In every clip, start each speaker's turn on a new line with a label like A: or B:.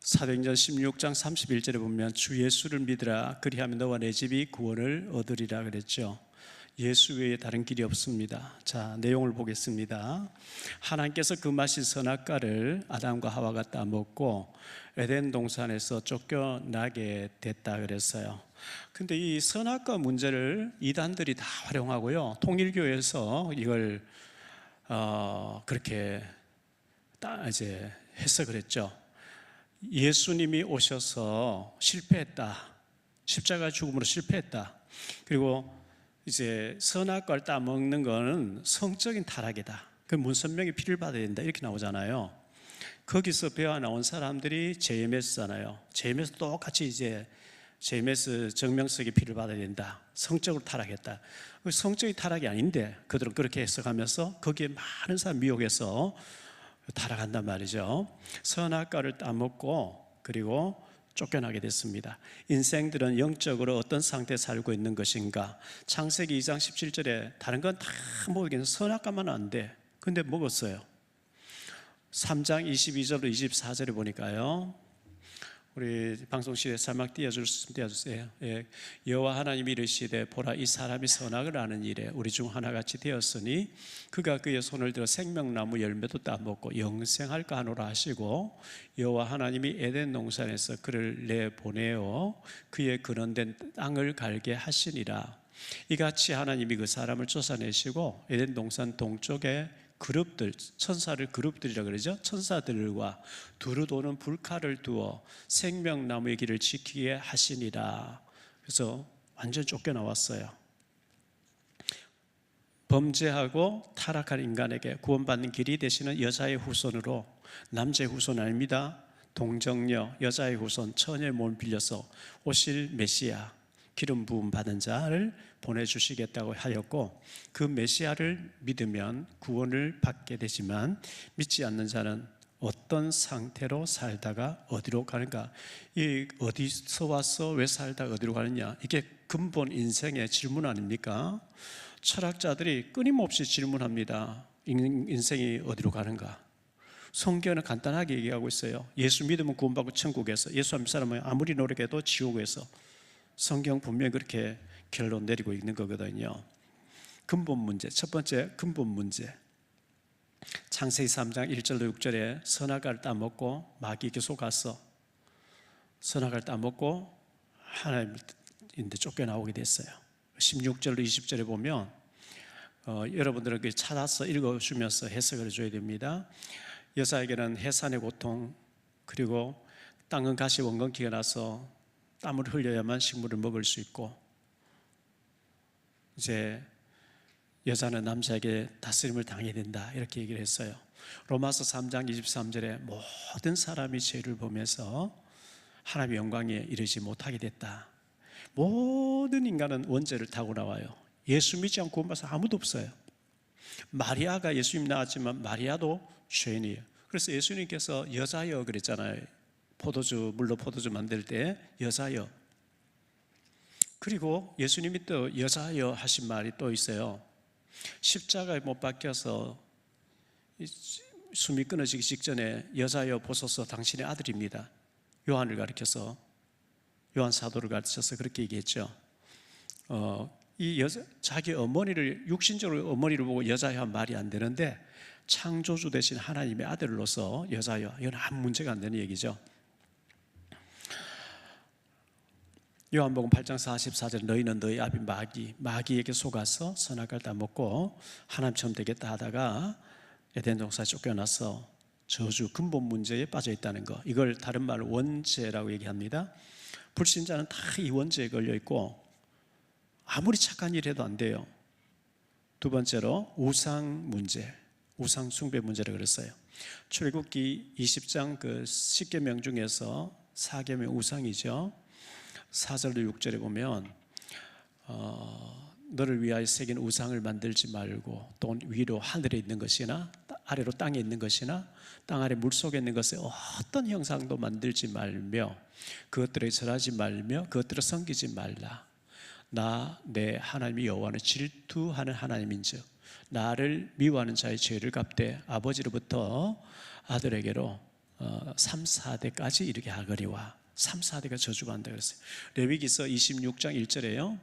A: 사도행전 16장 31절에 보면 주 예수를 믿으라 그리하면 너와 내 집이 구원을 얻으리라 그랬죠. 예수 외에 다른 길이 없습니다. 자, 내용을 보겠습니다. 하나님께서 금하신 선악과를 아담과 하와가 따먹고 에덴 동산에서 쫓겨나게 됐다 그랬어요. 근데 이 선악과 문제를 이단들이 다 활용하고요, 통일교에서 이걸 그렇게 이제 해석을 했죠. 예수님이 오셔서 실패했다, 십자가 죽음으로 실패했다. 그리고 이제 선악과를 따먹는 거는 성적인 타락이다. 그 문선명의 피를 받아야 된다, 이렇게 나오잖아요. 거기서 배워 나온 사람들이 JMS잖아요. JMS 똑같이 이제 JMS 정명석의 피를 받아야 된다, 성적으로 타락했다. 성적인 타락이 아닌데 그들은 그렇게 해석하면서 거기에 많은 사람 미혹해서 타락한단 말이죠. 선악과를 따먹고 그리고 쫓겨나게 됐습니다. 인생들은 영적으로 어떤 상태에 살고 있는 것인가? 창세기 2장 17절에 다른 건 다 먹이겠는데 선악과만 안 돼. 근데 먹었어요. 3장 22절로 24절에 보니까요, 우리 방송실에 살막 띄워주세요. 예. 여호와 하나님이 이르시되 보라, 이 사람이 선악을 아는 일에 우리 중 하나같이 되었으니 그가 그의 손을 들어 생명나무 열매도 따먹고 영생할까 하노라 하시고, 여호와 하나님이 에덴 동산에서 그를 내보내어 그의 근원된 땅을 갈게 하시니라. 이같이 하나님이 그 사람을 쫓아내시고 에덴 동산 동쪽에 그룹들, 천사를 그룹들이라 그러죠. 천사들과 두루 도는 불칼을 두어 생명나무의 길을 지키게 하시니라. 그래서 완전 쫓겨나왔어요. 범죄하고 타락한 인간에게 구원받는 길이 되시는 여자의 후손으로, 남자의 후손 아닙니다. 동정녀, 여자의 후손, 처녀의 몸을 빌려서 오실 메시아, 기름 부음 받은 자를 보내주시겠다고 하였고, 그 메시아를 믿으면 구원을 받게 되지만 믿지 않는 자는 어떤 상태로 살다가 어디로 가는가? 이 어디서 와서 왜 살다가 어디로 가느냐? 이게 근본 인생의 질문 아닙니까? 철학자들이 끊임없이 질문합니다. 인생이 어디로 가는가? 성경은 간단하게 얘기하고 있어요. 예수 믿으면 구원받고 천국에서, 예수 안 믿는 사람은 아무리 노력해도 지옥에서. 성경 분명히 그렇게 결론 내리고 있는 거거든요. 근본 문제, 첫 번째 근본 문제, 창세기 3장 1절로 6절에 선악과를 따먹고 마귀에게 속아서 선악과를 따먹고 하나님인데 쫓겨나오게 됐어요. 16절로 20절에 보면 여러분들은 그 찾아서 읽어주면서 해석을 해줘야 됩니다. 여자에게는 해산의 고통, 그리고 땅은 가시 원건기가 나서 땀을 흘려야만 식물을 먹을 수 있고, 이제 여자는 남자에게 다스림을 당해야 된다, 이렇게 얘기를 했어요. 로마서 3장 23절에 모든 사람이 죄를 보면서 하나님의 영광에 이르지 못하게 됐다. 모든 인간은 원죄를 타고 나와요. 예수 믿지 않고 구원받은 사람 아무도 없어요. 마리아가 예수님 낳았지만 마리아도 죄인이에요. 그래서 예수님께서 여자여 그랬잖아요. 물로 포도주 만들 때 여자여. 그리고 예수님이 또 여자여 하신 말이 또 있어요. 십자가에 못 박혀서 숨이 끊어지기 직전에 여자여 보소서 당신의 아들입니다. 요한을 가리켜서, 요한 사도를 가르쳐서 그렇게 얘기했죠. 자기 어머니를, 육신적으로 어머니를 보고 여자여 한 말이 안 되는데 창조주 되신 하나님의 아들로서 여자여, 이건 아무 문제가 안 되는 얘기죠. 요한복음 8장 44절, 너희는 너희 아비 마귀에게 속아서 선악과를 따먹고 하나님처럼 되겠다 하다가 에덴 동산에 쫓겨나서 저주, 근본 문제에 빠져 있다는 거, 이걸 다른 말로 원죄라고 얘기합니다. 불신자는 다 이 원죄에 걸려 있고 아무리 착한 일 해도 안 돼요. 두 번째로 우상 문제, 우상 숭배 문제라고 그랬어요. 출애굽기 20장 그 10계명 중에서 4계명 우상이죠. 4절로 6절에 보면 너를 위하여 새긴 우상을 만들지 말고, 또 위로 하늘에 있는 것이나 아래로 땅에 있는 것이나 땅 아래 물속에 있는 것에 어떤 형상도 만들지 말며 그것들에 절하지 말며 그것들을 섬기지 말라. 나 내 하나님이 여호와는 질투하는 하나님인즉 나를 미워하는 자의 죄를 갚되 아버지로부터 아들에게로 3, 4대까지 이렇게 하거니와 3, 4대가 저주받는다 그랬어요. 레위기서 26장 1절에요.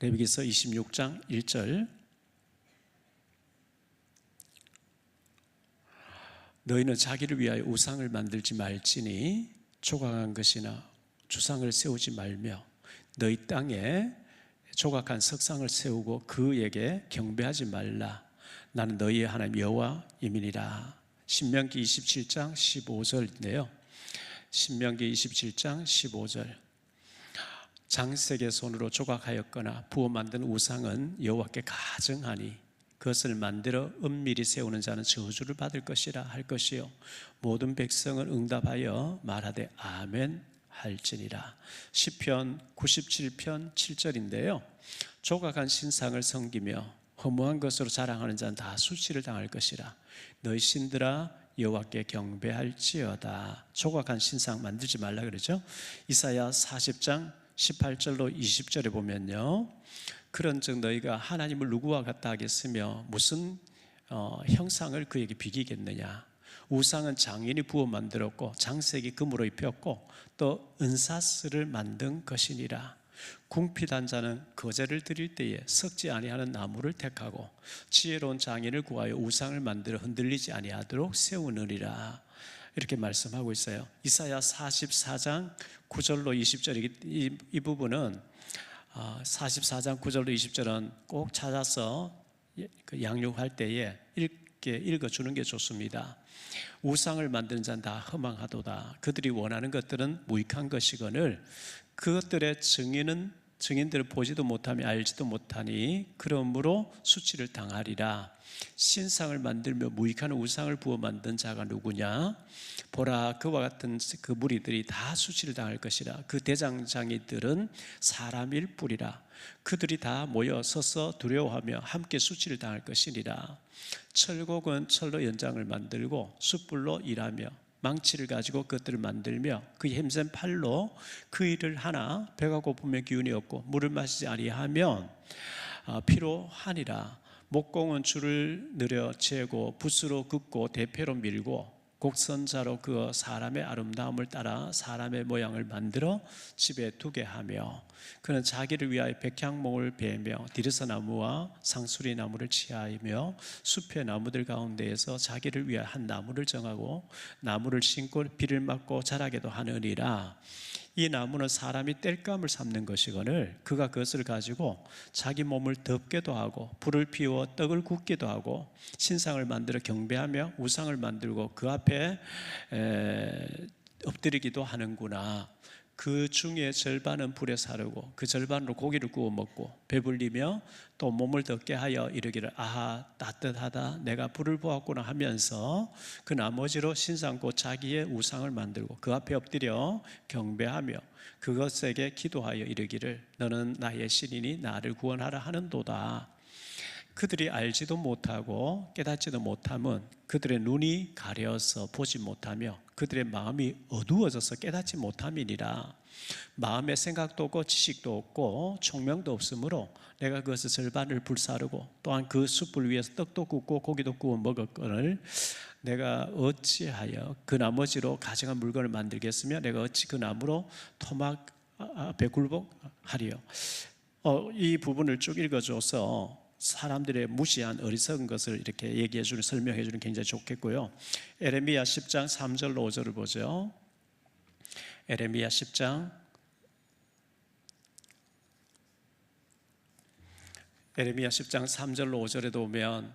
A: 레위기서 26장 1절. 너희는 자기를 위하여 우상을 만들지 말지니 조각한 것이나 주상을 세우지 말며 너희 땅에 조각한 석상을 세우고 그에게 경배하지 말라. 나는 너희의 하나님 여호와임이니라. 신명기 27장 15절인데요. 신명기 27장 15절. 장색의 손으로 조각하였거나 부어 만든 우상은 여호와께 가증하니 그것을 만들어 은밀히 세우는 자는 저주를 받을 것이라 할 것이요 모든 백성은 응답하여 말하되 아멘 할지니라. 시편 97편 7절인데요. 조각한 신상을 섬기며 허무한 것으로 자랑하는 자는 다 수치를 당할 것이라. 너희 신들아 여호와께 경배할지어다. 조각한 신상 만들지 말라 그러죠. 이사야 40장 18절로 20절에 보면요. 그런즉 너희가 하나님을 누구와 같다 하겠으며 무슨 형상을 그에게 비기겠느냐. 우상은 장인이 부어 만들었고 장색이 금으로 입혔고 또 은사슬을 만든 것이니라. 궁핍한 자는 거제를 드릴 때에 썩지 아니하는 나무를 택하고 지혜로운 장인을 구하여 우상을 만들어 흔들리지 아니하도록 세우느니라. 이렇게 말씀하고 있어요. 이사야 44장 9절로 20절 이 부분은 44장 9절로 20절은 꼭 찾아서 양육할 때에 읽어주는 게 좋습니다. 우상을 만드는 자는 다 허망하도다. 그들이 원하는 것들은 무익한 것이거늘 그것들의 증인들을 보지도 못하며 알지도 못하니 그러므로 수치를 당하리라. 신상을 만들며 무익한 우상을 부어 만든 자가 누구냐? 보라, 그와 같은 그 무리들이 다 수치를 당할 것이라. 그 대장장이들은 사람일 뿐이라. 그들이 다 모여 서서 두려워하며 함께 수치를 당할 것이니라. 철곡은 철로 연장을 만들고 숯불로 일하며 망치를 가지고 그것들을 만들며 그 힘센 팔로 그 일을 하나 배가 고프며 기운이 없고 물을 마시지 아니하면 피로하니라. 목공은 줄을 늘여 재고 붓으로 긋고 대패로 밀고 곡선자로 그어 사람의 아름다움을 따라 사람의 모양을 만들어 집에 두게 하며 그는 자기를 위하여 백향목을 베며 디르서나무와 상수리나무를 취하며 숲의 나무들 가운데에서 자기를 위하여 한 나무를 정하고 나무를 심고 비를 맞고 자라게도 하느니라. 이 나무는 사람이 땔감을 삼는 것이거늘 그가 그것을 가지고 자기 몸을 덮게도 하고 불을 피워 떡을 굽기도 하고 신상을 만들어 경배하며 우상을 만들고 그 앞에 엎드리기도 하는구나. 그 중에 절반은 불에 사르고 그 절반으로 고기를 구워 먹고 배불리며 또 몸을 덮게 하여 이르기를 아하 따뜻하다 내가 불을 보았구나 하면서 그 나머지로 신상 곧 자기의 우상을 만들고 그 앞에 엎드려 경배하며 그것에게 기도하여 이르기를 너는 나의 신이니 나를 구원하라 하는도다. 그들이 알지도 못하고 깨닫지도 못함은 그들의 눈이 가려서 보지 못하며 그들의 마음이 어두워져서 깨닫지 못함이니라. 마음에 생각도 없고 지식도 없고 총명도 없으므로 내가 그것을 절반을 불사르고 또한 그 숯불 위에서 떡도 굽고 고기도 구워 먹었거늘 내가 어찌하여 그 나머지로 가증한 물건을 만들겠으며 내가 어찌 그 나무로 토막 앞에 굴복하리요. 이 부분을 쭉 읽어줘서 사람들의 무시한 어리석은 것을 이렇게 얘기해 주는 설명해 주는 굉장히 좋겠고요. 에레미야 10장 3절로 5절을 보죠. 에레미야 10장 3절로 5절에도 보면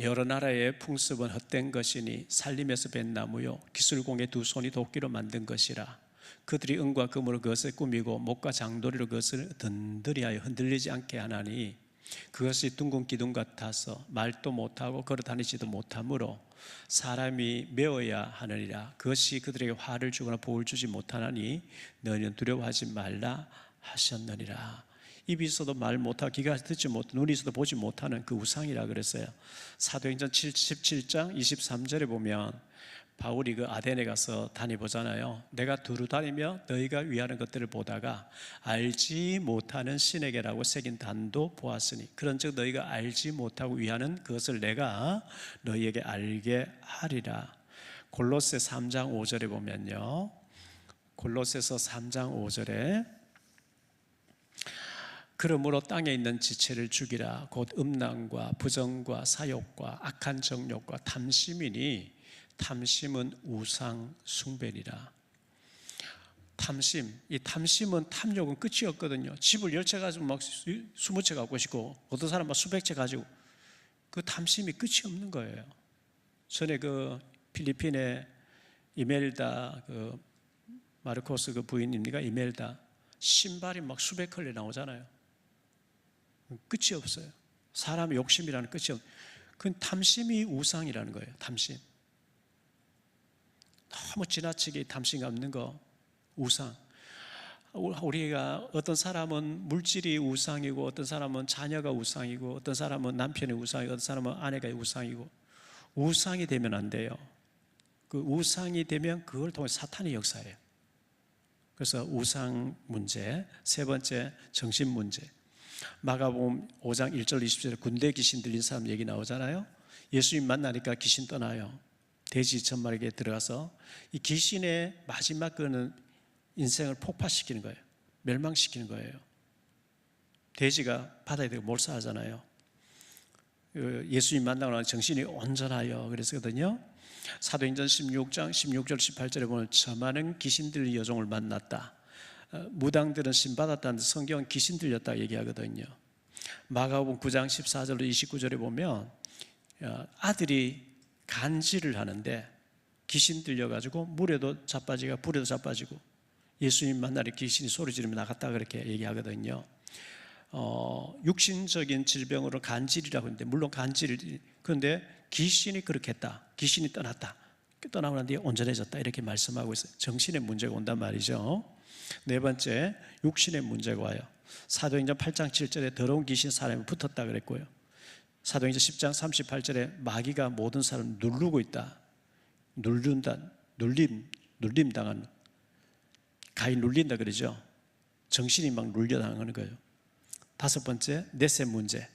A: 여러 나라의 풍습은 헛된 것이니 살림에서 벤 나무요 기술공의 두 손이 도끼로 만든 것이라. 그들이 은과 금으로 그것을 꾸미고 목과 장도리로 그것을 든든히하여 흔들리지 않게 하나니 그것이 둥근 기둥 같아서 말도 못하고 걸어다니지도 못하므로 사람이 메어야 하느니라. 그것이 그들에게 화를 주거나 복을 주지 못하나니 너희는 두려워하지 말라 하셨느니라. 입이 있어도 말 못하고 귀가 듣지 못 눈이 있어도 보지 못하는 그 우상이라 그랬어요. 사도행전 17장 23절에 보면 바울이 그 아덴에 가서 다니보잖아요. 내가 두루 다니며 너희가 위하는 것들을 보다가 알지 못하는 신에게라고 새긴 단도 보았으니 그런즉 너희가 알지 못하고 위하는 그것을 내가 너희에게 알게 하리라. 골로새 3장 5절에 보면요, 골로새서 3장 5절에 그러므로 땅에 있는 지체를 죽이라. 곧 음란과 부정과 사욕과 악한 정욕과 탐심이니 탐심은 우상 숭배니라. 탐심, 이 탐심은 탐욕은 끝이 없거든요. 집을 10채 가지고 막 20채 갖고 싶고, 어떤 사람은 수백 채 가지고, 그 탐심이 끝이 없는 거예요. 전에 그 필리핀의 이멜다, 그 마르코스 그 부인입니까? 이멜다, 신발이 막 수백 컬레 나오잖아요. 끝이 없어요. 사람의 욕심이라는 끝이 없어요. 그건 탐심이 우상이라는 거예요. 탐심. 너무 지나치게 탐심 갖는 거 우상. 우리가 어떤 사람은 물질이 우상이고, 어떤 사람은 자녀가 우상이고, 어떤 사람은 남편이 우상이고, 어떤 사람은 아내가 우상이고, 우상이 되면 안 돼요. 그 우상이 되면 그걸 통해 사탄이 역사해요. 그래서 우상 문제. 세 번째, 정신 문제. 마가복음 5장 1절 20절에 군대 귀신 들린 사람 얘기 나오잖아요. 예수님 만나니까 귀신 떠나요. 돼지 천마리에 들어가서 이 귀신의 마지막 그는 인생을 폭파시키는 거예요. 멸망시키는 거예요. 돼지가 바다에 들어 몰살하잖아요. 예수님 만나고 나서 정신이 온전하여 그랬거든요. 사도행전 16장 16절 18절에 보면 저 많은 귀신들 여종을 만났다. 무당들은 신받았다는데 성경은 귀신 들렸다 얘기하거든요. 마가복음 9장 14절로 29절에 보면 아들이 간질을 하는데 귀신 들려가지고 물에도 자빠지고 불에도 자빠지고 예수님 만나니 귀신이 소리 지르며 나갔다 그렇게 얘기하거든요. 육신적인 질병으로 간질이라고 하는데, 물론 간질, 그런데 귀신이 그렇게 했다. 귀신이 떠났다. 떠나고 난 뒤에 온전해졌다. 이렇게 말씀하고 있어요. 정신의 문제가 온단 말이죠. 네 번째, 육신의 문제가 와요. 사도행전 8장 7절에 더러운 귀신 사람이 붙었다 그랬고요. 사도행전 10장 38절에 마귀가 모든 사람을 누르고 있다. 누른다. 눌림 당한, 가히 눌린다 그러죠. 정신이 막 눌려당하는 거예요. 다섯 번째, 넷의 문제.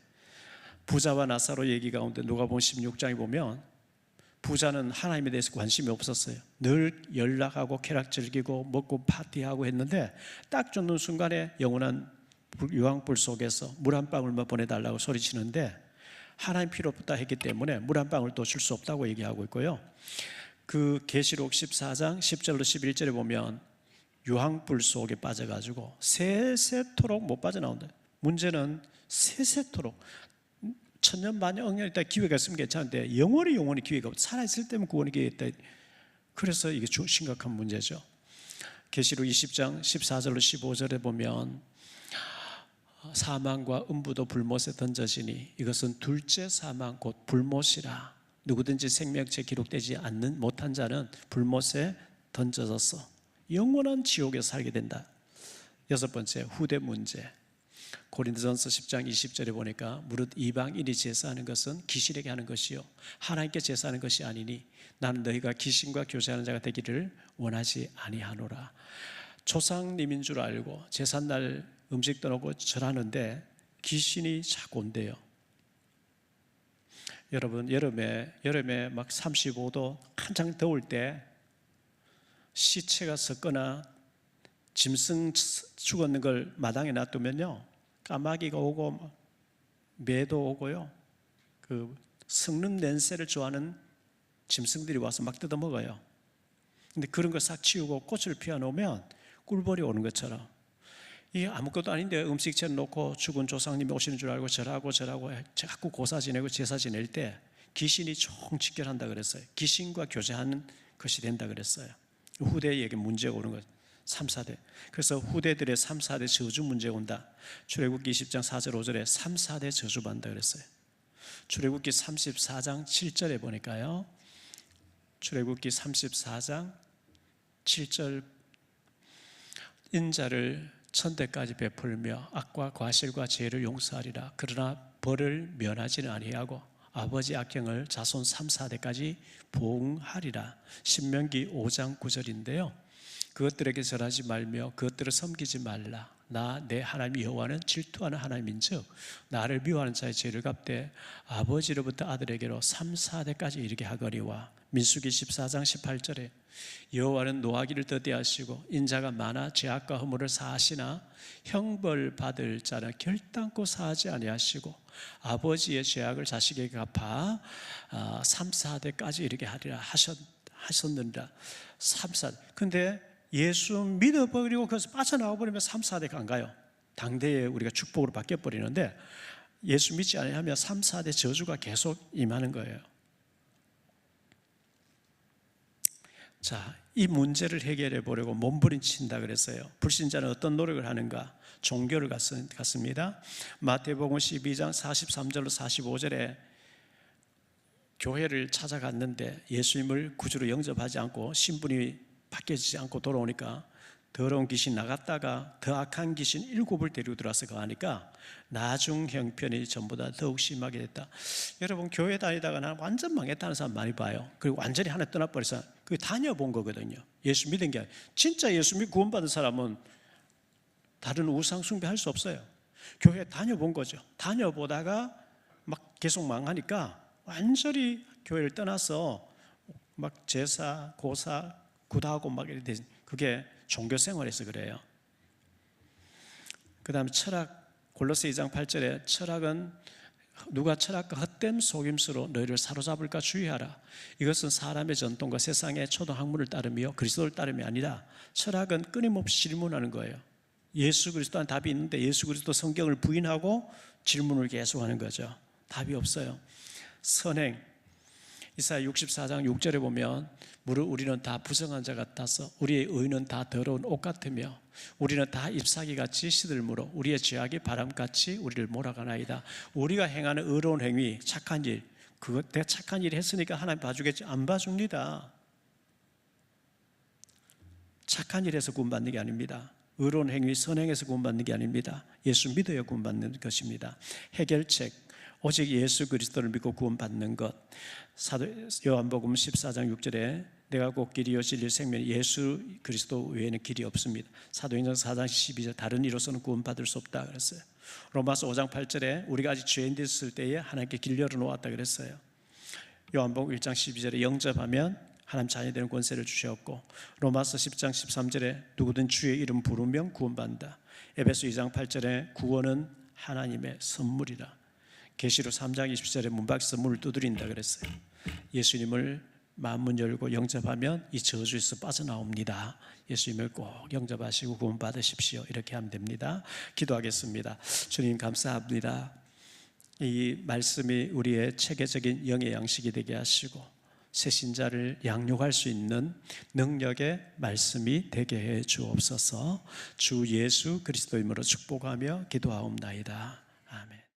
A: 부자와 나사로 얘기 가운데 누가복음 16장에 보면 부자는 하나님에 대해서 관심이 없었어요. 늘 연락하고 쾌락 즐기고 먹고 파티하고 했는데 딱 쫓는 순간에 영원한 유황불 속에서 물 한 방울만 보내달라고 소리치는데 하나님 필요 없다 했기 때문에 물 한 방울 또 줄 수 없다고 얘기하고 있고요. 그 계시록 14장 10절로 11절에 보면 유황불 속에 빠져가지고 세세토록 못 빠져나온다. 문제는 세세토록 천년 만년 억년 있다 기회가 있으면 괜찮은데 영원히 기회가 없다. 살아있을 때면 구원의 기회가 있다. 그래서 이게 심각한 문제죠. 계시록 20장 14절로 15절에 보면 사망과 음부도 불못에 던져지니 이것은 둘째 사망 곧 불못이라. 누구든지 생명체 기록되지 않는 못한 자는 불못에 던져져서 영원한 지옥에 살게 된다. 여섯 번째, 후대 문제. 고린도전서 10장 20절에 보니까 무릇 이방인이 제사하는 것은 귀신에게 하는 것이요 하나님께 제사하는 것이 아니니 나는 너희가 귀신과 교제하는 자가 되기를 원하지 아니하노라. 조상님인 줄 알고 제삿날 음식 떠놓고 절하는데 귀신이 자꾸 온대요. 여러분, 여름에 막 35도 한창 더울 때 시체가 썩거나 짐승 죽었는 걸 마당에 놔두면요 까마귀가 오고 매도 오고요, 그 썩는 냄새를 좋아하는 짐승들이 와서 막 뜯어 먹어요. 근데 그런 거 싹 치우고 꽃을 피워놓으면 꿀벌이 오는 것처럼, 이게 아무것도 아닌데 음식채 놓고 죽은 조상님이 오시는 줄 알고 절하고 자꾸 고사 지내고 제사 지낼 때 귀신이 총 직결한다 그랬어요. 귀신과 교제하는 것이 된다 그랬어요. 후대에게 문제가 오는 거예요. 3, 4대. 그래서 후대들의 3, 4대 저주 문제가 온다. 출애굽기 20장 4절 5절에 3, 4대 저주받는다 그랬어요. 출애굽기 34장 7절에 보니까요, 출애굽기 34장 7절 인자를 천대까지 베풀며 악과 과실과 죄를 용서하리라. 그러나 벌을 면하지는 아니하고 아버지 악행을 자손 3, 4대까지 보응하리라. 신명기 5장 9절인데요. 그것들에게 절하지 말며 그것들을 섬기지 말라. 내 하나님 여호와는 질투하는 하나님인즉 나를 미워하는 자의 죄를 갚되 아버지로부터 아들에게로 3, 4대까지 이르게 하거니와. 민수기 14장 18절에 여호와는 노하기를 더디하시고 인자가 많아 죄악과 허물을 사하시나 형벌 받을 자는 결단코 사하지 아니하시고 아버지의 죄악을 자식에게 갚아 3, 4대까지 이르게 하리라 하셨느니라. 3, 4대. 근데 예수 믿어버리고 그래서 빠져나와 버리면 3, 4대가 안 가요. 당대에 우리가 축복으로 바뀌어버리는데 예수 믿지 않으면 3, 4대 저주가 계속 임하는 거예요. 자, 이 문제를 해결해 보려고 몸부림친다 그랬어요. 불신자는 어떤 노력을 하는가? 종교를 갖습니다. 마태복음 12장 43절로 45절에 교회를 찾아갔는데 예수님을 구주로 영접하지 않고 신분이 바뀌어지지 않고 돌아오니까 더러운 귀신 나갔다가 더 악한 귀신 7을 데리고 들어와서 가니까 나중 형편이 전보다 더욱 심하게 됐다. 여러분, 교회 다니다가 나는 완전 망했다는 사람 많이 봐요. 그리고 완전히 하나 떠나버려서 그게 다녀본 거거든요. 예수 믿은 게 아니라. 진짜 예수 믿고 구원받은 사람은 다른 우상 숭배할 수 없어요. 교회 다녀본 거죠. 다녀보다가 막 계속 망하니까 완전히 교회를 떠나서 막 제사, 고사, 구다하고 막 이렇게, 그게 종교 생활에서 그래요. 그 다음에 철학, 골로새 2장 8절에 철학은 누가 철학과 헛된 속임수로 너희를 사로잡을까 주의하라. 이것은 사람의 전통과 세상의 초등학문을 따르며 그리스도를 따름이 아니라 철학은 끊임없이 질문하는 거예요. 예수 그리스도한 답이 있는데 예수 그리스도 성경을 부인하고 질문을 계속하는 거죠. 답이 없어요. 선행, 이사야 64장 6절에 보면 무릇 우리는 다 부정한 자 같아서 우리의 의는 다 더러운 옷 같으며 우리는 다 잎사귀같이 시들므로 우리의 죄악이 바람같이 우리를 몰아가나이다. 우리가 행하는 의로운 행위, 착한 일, 그거 내가 착한 일 했으니까 하나님 봐주겠지? 안 봐줍니다. 착한 일에서 구원받는 게 아닙니다. 의로운 행위, 선행에서 구원받는 게 아닙니다. 예수 믿어야 구원받는 것입니다. 해결책, 오직 예수 그리스도를 믿고 구원받는 것. 요한복음 14장 6절에 내가 곧 길이요 진리요 생명이 예수 그리스도 외에는 길이 없습니다. 사도행전 4장 12절 다른 이로서는 구원받을 수 없다 그랬어요. 로마서 5장 8절에 우리가 아직 죄인 됐을 때에 하나님께 길 열어놓았다 그랬어요. 요한복음 1장 12절에 영접하면 하나님 자녀 되는 권세를 주셨고, 로마서 10장 13절에 누구든 주의 이름 부르면 구원받는다. 에베소 2장 8절에 구원은 하나님의 선물이라. 계시록 3장 20절에 문 밖에서 문을 두드린다 그랬어요. 예수님을 마음문 열고 영접하면 이 저주에서 빠져나옵니다. 예수님을 꼭 영접하시고 구원 받으십시오. 이렇게 하면 됩니다. 기도하겠습니다. 주님 감사합니다. 이 말씀이 우리의 체계적인 영의 양식이 되게 하시고 새신자를 양육할 수 있는 능력의 말씀이 되게 해 주옵소서. 주 예수 그리스도 이름으로 축복하며 기도하옵나이다.